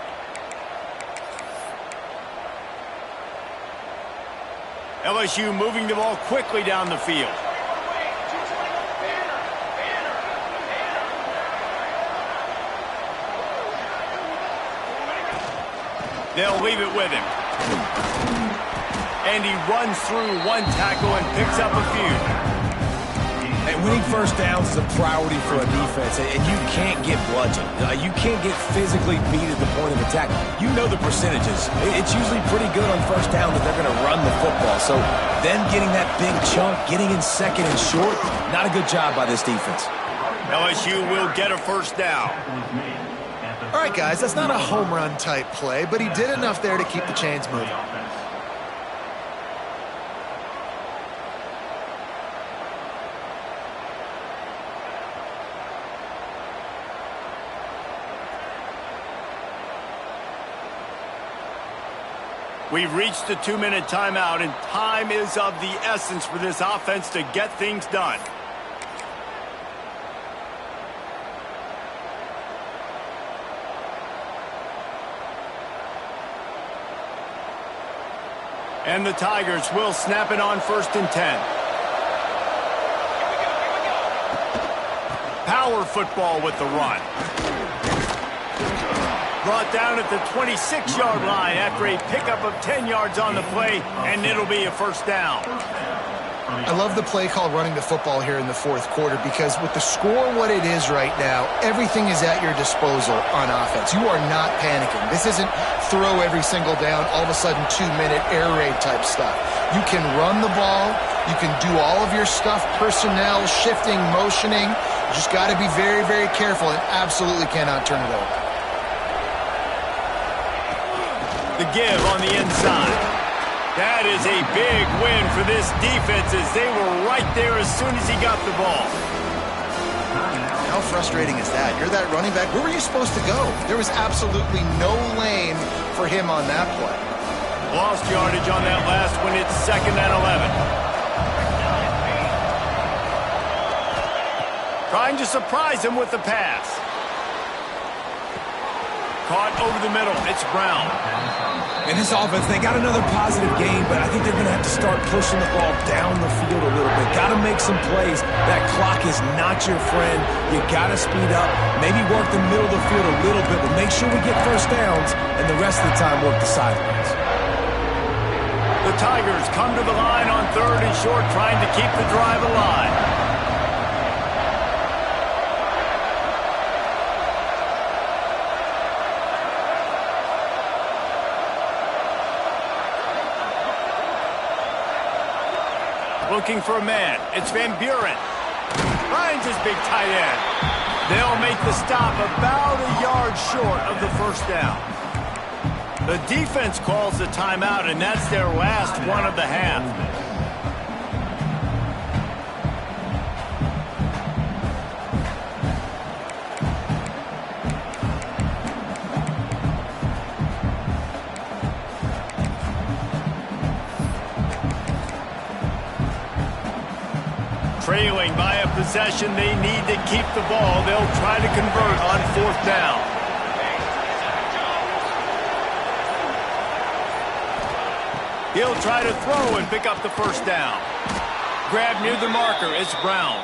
LSU moving the ball quickly down the field. They'll leave it with him. And he runs through one tackle and picks up a few. And winning first downs is a priority for a defense, and you can't get bludgeoned. You can't get physically beat at the point of attack. You know the percentages. It's usually pretty good on first down that they're going to run the football. So them getting that big chunk, getting in second and short, not a good job by this defense. LSU will get a first down. All right, guys, that's not a home run type play, but he did enough there to keep the chains moving. We've reached the 2-minute timeout, and time is of the essence for this offense to get things done. And the Tigers will snap it on 1st and 10. Power football with the run. Brought down at the 26-yard line after a pickup of 10 yards on the play, and it'll be a first down. I love the play called running the football here in the fourth quarter because with the score what it is right now, everything is at your disposal on offense. You are not panicking. This isn't throw every single down, all of a sudden 2-minute air raid type stuff. You can run the ball. You can do all of your stuff, personnel, shifting, motioning. You just got to be very, very careful and absolutely cannot turn it over. The give on the inside. That is a big win for this defense as they were right there as soon as he got the ball. How frustrating is that? You're that running back. Where were you supposed to go? There was absolutely no lane for him on that play. Lost yardage on that last one. It's 2nd and 11. Trying to surprise him with the pass. Caught over the middle. It's Brown. And this offense, they got another positive game, but I think they're going to have to start pushing the ball down the field a little bit. Got to make some plays. That clock is not your friend. You got to speed up. Maybe work the middle of the field a little bit, but make sure we get first downs, and the rest of the time work the sidelines. The Tigers come to the line on 3rd and short, trying to keep the drive alive. Looking for a man. It's Van Buren. Finds his big tight end. They'll make the stop about a yard short of the first down. The defense calls the timeout, and that's their last one of the half. Trailing by a possession, they need to keep the ball. They'll try to convert on 4th down. He'll try to throw and pick up the first down. Grab near the marker. It's Brown.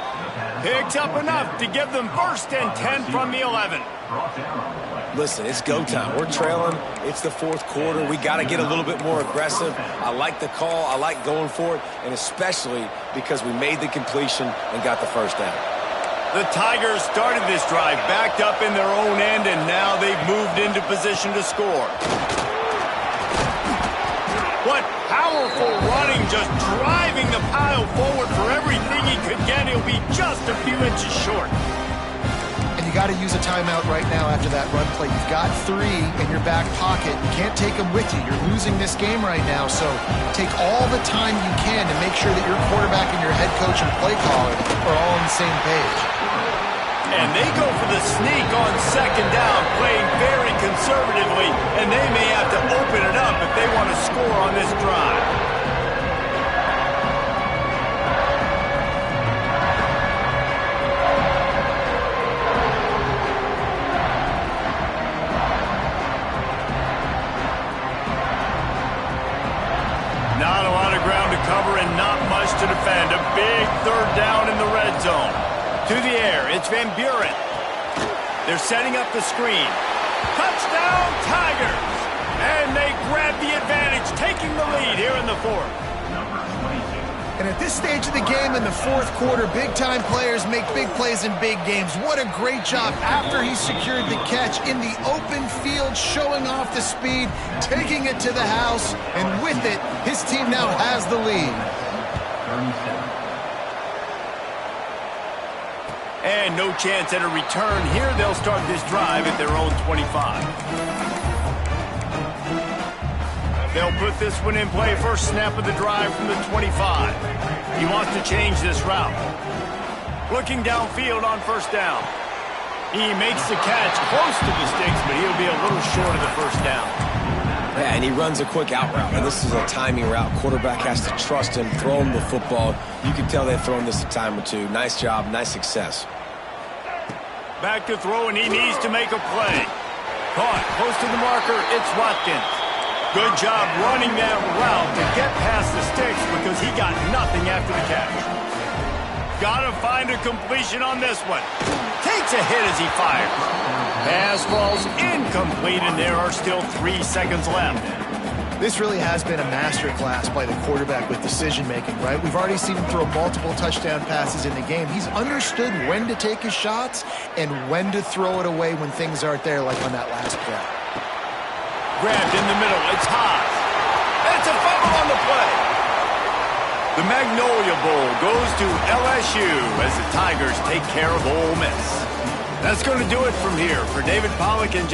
Picks up enough to give them 1st and 10 from the 11. Listen, it's go time. We're trailing. It's the 4th quarter. We got to get a little bit more aggressive. I like the call. I like going for it, and especially because we made the completion and got the first down. The Tigers started this drive backed up in their own end, and now they've moved into position to score. What powerful running, just driving the pile forward for everything he could get. He'll be just a few inches short. And you got to use a timeout right now after that run play. You've got 3 in your back pocket. You can't take them with you. You're losing this game right now, so take all the time you can to make sure that your quarterback and your head coach and play caller are all on the same page. And they go for the sneak on 2nd down, playing very conservatively, and they may have to open it up if they want to score on this drive. Not a lot of ground to cover and not much to defend. A big 3rd down in the red zone. To the air, it's Van Buren. They're setting up the screen. Touchdown, Tigers! And they grab the advantage, taking the lead here in the 4th. And at this stage of the game in the 4th quarter, big-time players make big plays in big games. What a great job after he secured the catch in the open field, showing off the speed, taking it to the house, and with it, his team now has the lead. And no chance at a return here. They'll start this drive at their own 25. They'll put this one in play. First snap of the drive from the 25. He wants to change this route. Looking downfield on 1st down. He makes the catch close to the sticks, but he'll be a little short of the 1st down. Yeah, and he runs a quick out route. And this is a timing route. Quarterback has to trust him, throw him the football. You can tell they've thrown this a time or two. Nice job, nice success. Back to throw, and he needs to make a play. Caught close to the marker. It's Watkins. Good job running that route to get past the sticks because he got nothing after the catch. Got to find a completion on this one. Takes a hit as he fires. Pass falls incomplete, and there are still 3 seconds left. This really has been a masterclass by the quarterback with decision-making, right? We've already seen him throw multiple touchdown passes in the game. He's understood when to take his shots and when to throw it away when things aren't there, like on that last play. Grabbed in the middle. It's Haas. It's a fumble on the play. The Magnolia Bowl goes to LSU as the Tigers take care of Ole Miss. That's going to do it from here. For David Pollack and